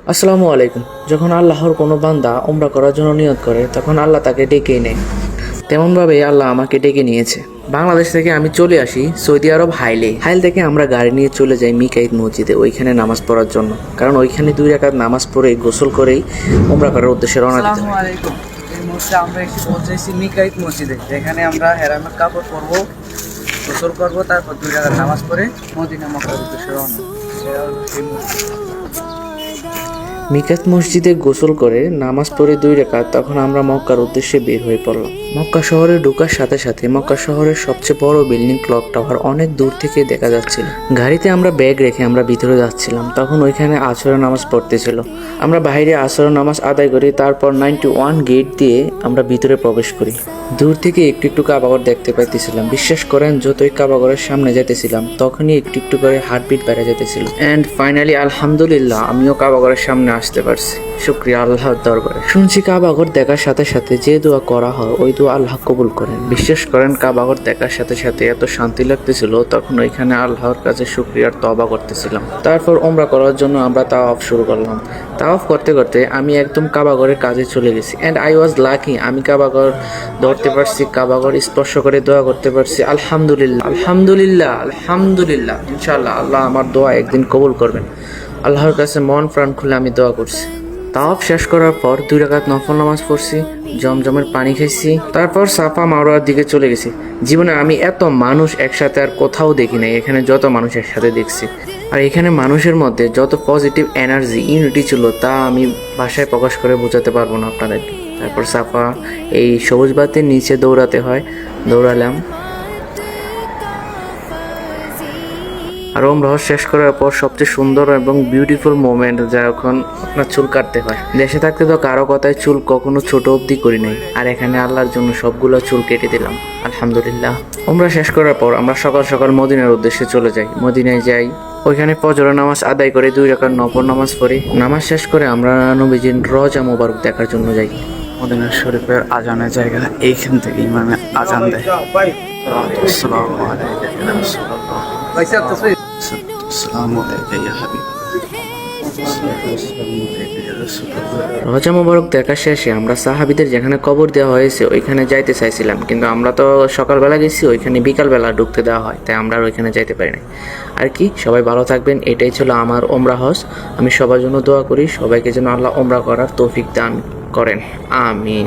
আসসালামু আলাইকুম। যখন আল্লাহর কোনো বান্দা উমরা করার জন্য নিয়ত করে তখন আল্লাহ তাকে ডেকে নেয়। তেমনভাবেই আল্লাহ আমাকে ডেকে নিয়েছে। বাংলাদেশ থেকে আমি চলে আসি সৌদি আরব হাইল থেকে আমরা গাড়ি নিয়ে চলে যাই মিকাইত মসজিদে, ওইখানে নামাজ পড়ার জন্য। কারণ ওইখানে 2 রাকাত নামাজ পড়ে গোসল করেই উমরা করার উদ্দেশ্যে রওনা দিতে আসসালামু হয়। আলাইকুম। এই মুহূর্তে আমরা এসে পৌঁছেছি মিকাইত মসজিদে, যেখানে আমরা হেরামের কাপড় পরবো, গোসল করবো, তারপর 2 রাকাত নামাজ পড়ে মদিনা মক্কার উদ্দেশ্যে রওনা দেব। সেটা হলো সেই মসজিদ। মিকাত মসজিদে গোসল করে নামাজ পড়ে 2 রাকাত, তখন আমরা মক্কার উদ্দেশ্যে বের হয়ে পড়লাম। মক্কা শহরে ঢোকার সাথে সাথে মক্কা শহরের সবচেয়ে বড় বিল্ডিং ক্লক টাওয়ার অনেক দূর থেকে দেখা যাচ্ছিল। গাড়িতে আমরা ব্যাগ রেখে আমরা ভিতরে যাচ্ছিলাম, তখন ওইখানে আসরের নামাজ পড়তেছিল। আমরা বাইরে আসরের নামাজ আদায় করি, তারপর 91 গেট দিয়ে আমরা ভিতরে প্রবেশ করি। দূর থেকে একটু একটু কাবাগর দেখতে পাইতেছিলাম। বিশ্বাস করেন, যতই কাবাগরের সামনে যেতেছিলাম তখনই একটু একটু করে হার্টবিট বেড়ে যেতেছিল। অ্যান্ড ফাইনালি আলহামদুলিল্লাহ আমিও কাবাগরের সামনে আসতে পারছি। শুকরিয়া আল্লাহর দরবারে। শুনছি কাবাগর দেখার সাথে সাথে যে দোয়া করা হয় ওই দোয়া আল্লাহ কবুল করেন। বিশ্বাস করেন, কাবাগর দেখার সাথে সাথে এত শান্তি লাগতেছিল, তখন ওইখানে আল্লাহর কাছে শুকরিয়ার তওবা করতেছিলাম। তারপর উমরা করার জন্য আমরা তাওয়াফ শুরু করলাম। তাওয়াফ করতে করতে আমি একদম কাবাগরের কাজে চলে গেছি। অ্যান্ড আই ওয়াজ লাকি, আমি কাবাগর ধরতে পারছি, কাবাগর স্পর্শ করে দোয়া করতে পারছি। আলহামদুলিল্লাহ আলহামদুলিল্লাহ আলহামদুলিল্লাহ। ইনশাআল্লাহ আল্লাহ আমার দোয়া একদিন কবুল করবেন। আল্লাহর কাছে মন প্রাণ খুলে আমি দোয়া করছি। তাওয়াফ শেষ করার পর 2 রাকাত নফল নামাজ পড়ছি, জমজমের পানি খাইছি, তারপর সাফা মারওয়ার দিকে চলে গেছি। জীবনে আমি এত মানুষ একসাথে আর কোথাও দেখি নাই। এখানে যত মানুষ একসাথে দেখছি, আর এখানে মানুষের মধ্যে যত পজিটিভ এনার্জি ইউনিটি ছিল তা আমি ভাষায় প্রকাশ করে বোঝাতে পারবো না আপনাদেরকে। তারপর সাফা এই সবুজ বাতির নিচে দৌড়াতে হয়, দৌড়ালাম। আর উমরা শেষ করার পর সবচেয়ে সুন্দর এবং বিউটিফুল মোমেন্ট যখন আপনার চুল কাটতে হয়। দেশে থাকতে তো কারো কথায় চুল কখনো ছোট অবধি করি নাই, আর এখানে আল্লাহর জন্য সবগুলো চুল কেটে দিলাম। আলহামদুলিল্লাহ। উমরা শেষ করার পর আমরা সকাল সকাল মদিনার উদ্দেশ্যে চলে যাই। মদিনায় যাই, ওইখানে ফজরের নামাজ আদায় করে 2 রাকাত নফল নামাজ পড়ি। নামাজ শেষ করে আমরা নবীজির রওজা মোবারক দেখার জন্য যাই। মদিনা শরীফের আজানের জায়গা, এইখান থেকে ইমামে আজান দেয়। আসসালামু আলাইকুম ইয়া রাসূলুল্লাহ। আসসালামু আলাইকুম ইয়া হাবিব। রওজা মোবারক দেখা শেষে আমরা সাহাবীদের যেখানে কবর দেওয়া হয়েছে ওইখানে যাইতে চাইছিলাম, কিন্তু আমরা তো সকালবেলা গেছি, ওইখানে বিকালবেলা ঢুকতে দেওয়া হয়, তাই আমরা আর ওইখানে যাইতে পারি না। আর কি, সবাই ভালো থাকবেন। এটাই ছিল আমার উমরা হজ। আমি সবার জন্য দোয়া করি, সবাইকে যেন আল্লাহ উমরা করার তৌফিক দান করেন। আমিন।